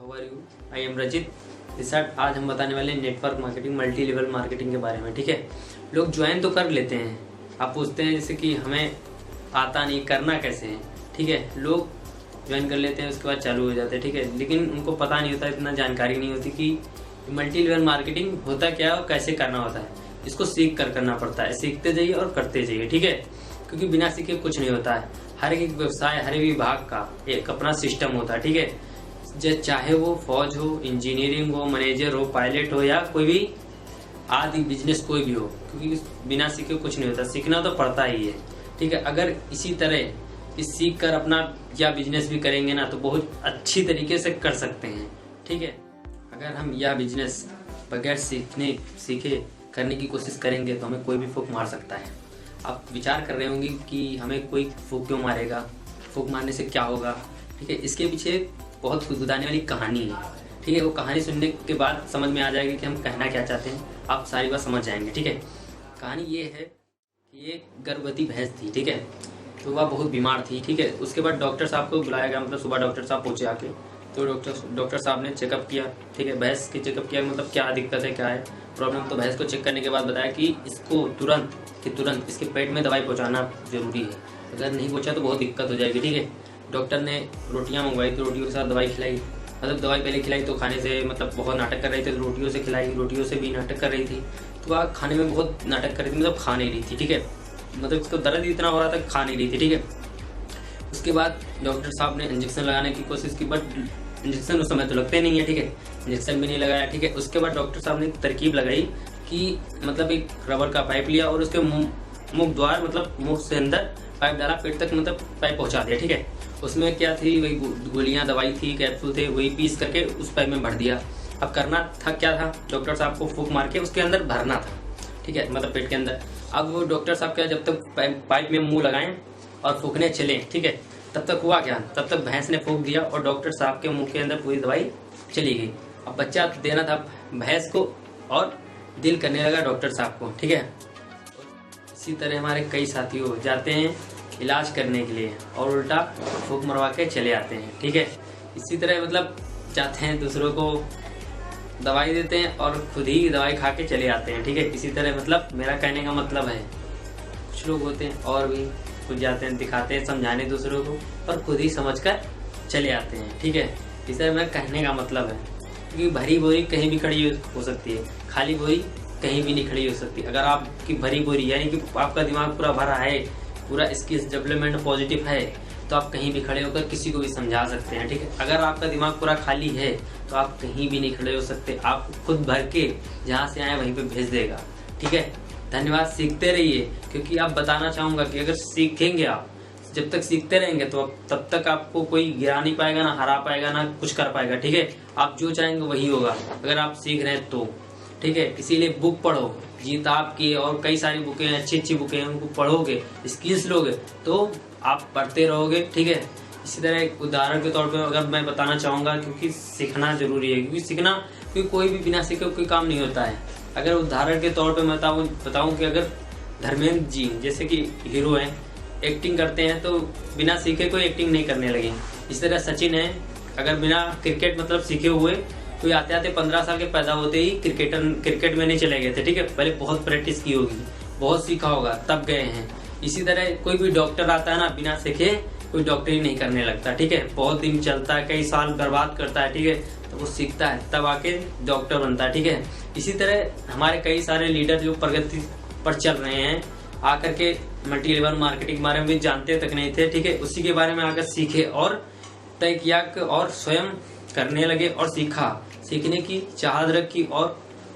How are you? I am Rajit रिसार्ट। आज हम बताने वाले हैं network marketing, multi level marketing के बारे में। ठीक है, लोग ज्वाइन तो कर लेते हैं, आप पूछते हैं जैसे कि हमें आता नहीं, करना कैसे है। ठीक है, लोग ज्वाइन कर लेते हैं, उसके बाद चालू हो जाते हैं। ठीक है, लेकिन उनको पता नहीं होता, इतना जानकारी नहीं होती कि मल्टी लेवल मार्केटिंग होता क्या है और कैसे करना होता है। इसको सीख कर करना पड़ता है, सीखते जाइए और करते जाइए। ठीक है, क्योंकि बिना सीखे कुछ नहीं होता है। हर एक व्यवसाय, हर एक विभाग का एक अपना सिस्टम होता है। ठीक है, चाहे वो फौज हो, इंजीनियरिंग हो, मैनेजर हो, पायलट हो या कोई भी आदि बिजनेस कोई भी हो, क्योंकि बिना सीखे कुछ नहीं होता। सीखना तो पड़ता ही है। ठीक है, अगर इसी तरह इस सीख कर अपना या बिजनेस भी करेंगे ना तो बहुत अच्छी तरीके से कर सकते हैं। ठीक है, अगर हम यह बिजनेस बगैर सीखे करने की कोशिश करेंगे तो हमें कोई भी फूंक मार सकता है। आप विचार कर रहे होंगे कि हमें कोई फूंक क्यों मारेगा, फूंक मारने से क्या होगा। ठीक है, इसके पीछे बहुत गुदगुदाने वाली कहानी है। ठीक है, वो कहानी सुनने के बाद समझ में आ जाएगी कि हम कहना क्या चाहते हैं, आप सारी बात समझ जाएंगे। ठीक है, कहानी ये है कि एक गर्भवती भैंस थी। ठीक है, तो वह बहुत बीमार थी। ठीक है, उसके बाद डॉक्टर साहब को बुलाया गया, मतलब सुबह डॉक्टर साहब पहुँचे आके। तो डॉक्टर साहब ने चेकअप किया। ठीक है, भैंस की चेकअप किया, मतलब क्या दिक्कत है, क्या है प्रॉब्लम। तो भैंस को चेक करने के बाद बताया कि इसको तुरंत इसके पेट में दवाई पहुंचाना जरूरी है, अगर नहीं पहुंचा तो बहुत दिक्कत हो जाएगी। ठीक है, डॉक्टर ने रोटियां मंगवाई, तो रोटियों के साथ दवाई खिलाई। मतलब दवाई पहले खिलाई तो खाने से मतलब बहुत नाटक कर रही थी, तो रोटियों से खिलाई, रोटियों से भी नाटक कर रही थी। तो वह खाने में बहुत नाटक कर रही थी, मतलब खा नहीं रही थी। ठीक है, मतलब उसको दर्द इतना हो रहा था, खा नहीं रही थी। ठीक है, उसके बाद डॉक्टर साहब ने इंजेक्शन लगाने की कोशिश की, बट इंजेक्शन उस समय तो लगते नहीं है। ठीक है, इंजेक्शन भी नहीं लगाया। ठीक है, उसके बाद डॉक्टर साहब ने तरकीब लगाई कि मतलब एक रबर का पाइप लिया और उसके मुख द्वार, मतलब मुख से अंदर पाइप डाला, पेट तक मतलब पाइप पहुंचा दिया। ठीक है, उसमें क्या थी, वही गोलियां, दवाई थी, कैप्सूल थे, वही पीस करके उस पाइप में भर दिया। अब करना था क्या था, डॉक्टर साहब को फूंक मार के उसके अंदर भरना था। ठीक है, मतलब पेट के अंदर। अब वो डॉक्टर साहब क्या, जब तक पाइप में मुंह लगाएं और फूंकने चले, ठीक है, तब तक हुआ क्या, तब तक भैंस ने फूंक दिया और डॉक्टर साहब के मुंह के अंदर पूरी दवाई चली गई। अब बच्चा देना था भैंस को और दिल करने लगा डॉक्टर साहब को। ठीक है, इसी तरह हमारे कई साथी हो जाते हैं इलाज करने के लिए और उल्टा फूंक मरवा के चले आते हैं। ठीक है, इसी तरह मतलब जाते हैं, दूसरों को दवाई देते हैं और खुद ही दवाई खा के चले आते हैं। ठीक है, इसी तरह मतलब मेरा कहने का मतलब है, कुछ लोग होते हैं और भी खुद जाते हैं, दिखाते हैं समझाने दूसरों को और खुद ही समझकर चले आते हैं। ठीक है, इस तरह मेरा कहने का मतलब है, क्योंकि भरी बोरी कहीं भी खड़ी हो सकती है, खाली बोरी कहीं भी नहीं खड़ी हो सकती। अगर आपकी भरी बोरी यानी कि आपका दिमाग पूरा भरा है, पूरा स्किल्स डेवलपमेंट पॉजिटिव है, तो आप कहीं भी खड़े होकर किसी को भी समझा सकते हैं। ठीक है, अगर आपका दिमाग पूरा खाली है तो आप कहीं भी नहीं खड़े हो सकते, आप खुद भर के जहाँ से आए वहीं पे भेज देगा। ठीक है, धन्यवाद। सीखते रहिए, क्योंकि आप बताना चाहूँगा कि अगर सीखेंगे आप, जब तक सीखते रहेंगे तो तब तक आपको कोई गिरा नहीं पाएगा, ना हरा पाएगा, ना कुछ कर पाएगा। ठीक है, आप जो चाहेंगे वही होगा अगर आप सीख रहे हैं तो। ठीक है, इसीलिए बुक पढ़ो, जीत आपकी, और कई सारी बुकें हैं, अच्छी बुकें हैं, उनको पढ़ोगे, स्किल्स लोगे तो आप पढ़ते रहोगे। ठीक है, इसी तरह एक उदाहरण के तौर पर अगर मैं बताना चाहूँगा, क्योंकि सीखना जरूरी है, क्योंकि कोई भी बिना सीखे कोई काम नहीं होता है। अगर उदाहरण के तौर पे मैं बताऊं कि अगर धर्मेंद्र जी जैसे कि हीरो हैं, एक्टिंग करते हैं तो बिना सीखे कोई एक्टिंग नहीं करने लगे। इस तरह सचिन है, अगर बिना क्रिकेट मतलब सीखे हुए कोई आते 15 साल के पैदा होते ही क्रिकेट में नहीं चले गए थे। ठीक है, पहले बहुत प्रैक्टिस की होगी, बहुत सीखा होगा तब गए हैं। इसी तरह कोई भी डॉक्टर आता है ना, बिना सीखे कोई डॉक्टरी नहीं करने लगता। ठीक है, बहुत दिन चलता है, कई साल बर्बाद करता है। ठीक है, तो वो सीखता है तब आके डॉक्टर बनता है। ठीक है, इसी तरह हमारे कई सारे लीडर जो प्रगति पर चल रहे हैं, आकर के मल्टी लेवल मार्केटिंग के बारे में भी जानते तक नहीं थे। ठीक है, उसी के बारे में आकर सीखे और तय किया और स्वयं करने लगे और सीखने की चाहत रखी और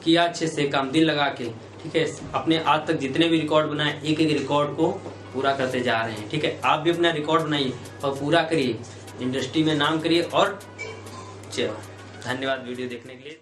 किया अच्छे से काम, दिल लगा के। ठीक है, अपने आज तक जितने भी रिकॉर्ड बनाए, एक एक रिकॉर्ड को पूरा करते जा रहे हैं। ठीक है, आप भी अपना रिकॉर्ड बनाइए और पूरा करिए, इंडस्ट्री में नाम करिए। और चलो, धन्यवाद वीडियो देखने के लिए।